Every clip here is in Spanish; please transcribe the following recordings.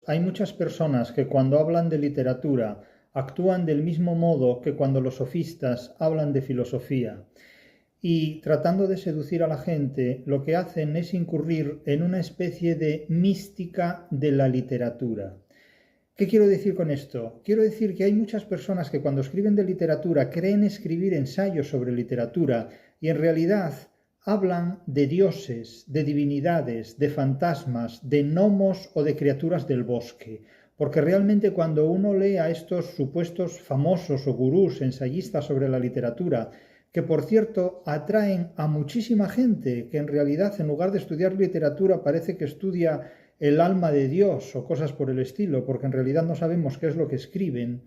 hay muchas personas que cuando hablan de literatura actúan del mismo modo que cuando los sofistas hablan de filosofía y tratando de seducir a la gente lo que hacen es incurrir en una especie de mística de la literatura. ¿Qué quiero decir con esto? Quiero decir que hay muchas personas que cuando escriben de literatura creen escribir ensayos sobre literatura y en realidad hablan de dioses, de divinidades, de fantasmas, de gnomos o de criaturas del bosque. Porque realmente cuando uno lee a estos supuestos famosos o gurús ensayistas sobre la literatura, que por cierto atraen a muchísima gente que en realidad en lugar de estudiar literatura parece que estudia el alma de Dios o cosas por el estilo, porque en realidad no sabemos qué es lo que escriben.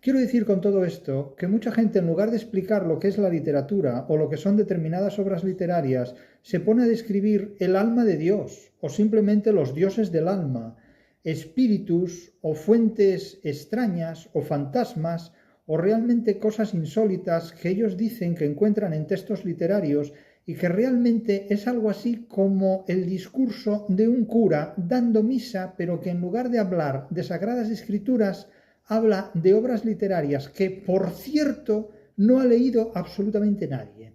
Quiero decir con todo esto que mucha gente en lugar de explicar lo que es la literatura o lo que son determinadas obras literarias, se pone a describir el alma de Dios o simplemente los dioses del alma, espíritus o fuentes extrañas o fantasmas o realmente cosas insólitas que ellos dicen que encuentran en textos literarios y que realmente es algo así como el discurso de un cura dando misa, pero que en lugar de hablar de sagradas escrituras, habla de obras literarias que, por cierto, no ha leído absolutamente nadie.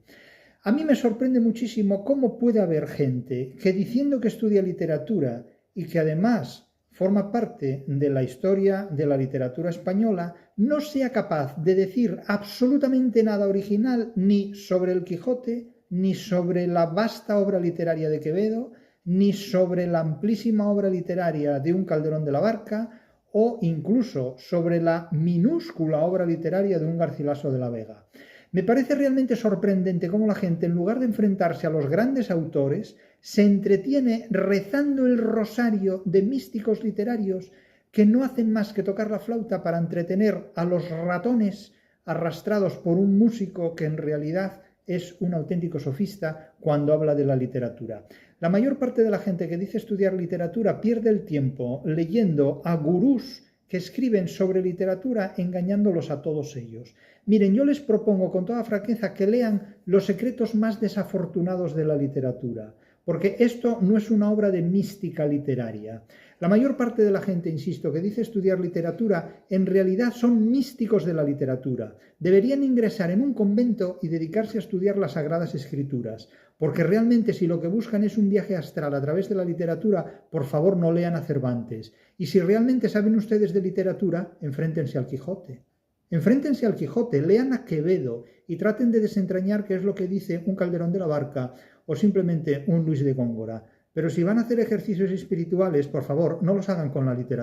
A mí me sorprende muchísimo cómo puede haber gente que diciendo que estudia literatura y que además forma parte de la historia de la literatura española, no sea capaz de decir absolutamente nada original ni sobre el Quijote, ni sobre la vasta obra literaria de Quevedo, ni sobre la amplísima obra literaria de un Calderón de la Barca, o incluso sobre la minúscula obra literaria de un Garcilaso de la Vega. Me parece realmente sorprendente cómo la gente, en lugar de enfrentarse a los grandes autores, se entretiene rezando el rosario de místicos literarios que no hacen más que tocar la flauta para entretener a los ratones arrastrados por un músico que en realidad es un auténtico sofista cuando habla de la literatura. La mayor parte de la gente que dice estudiar literatura pierde el tiempo leyendo a gurús que escriben sobre literatura engañándolos a todos ellos. Miren, yo les propongo con toda franqueza que lean Los secretos más desafortunados de la literatura, porque esto no es una obra de mística literaria. La mayor parte de la gente, insisto, que dice estudiar literatura, en realidad son místicos de la literatura. Deberían ingresar en un convento y dedicarse a estudiar las Sagradas Escrituras, porque realmente si lo que buscan es un viaje astral a través de la literatura, por favor no lean a Cervantes. Y si realmente saben ustedes de literatura, enfréntense al Quijote. Enfréntense al Quijote, lean a Quevedo y traten de desentrañar qué es lo que dice un Calderón de la Barca o simplemente un Luis de Góngora. Pero si van a hacer ejercicios espirituales, por favor, no los hagan con la literatura.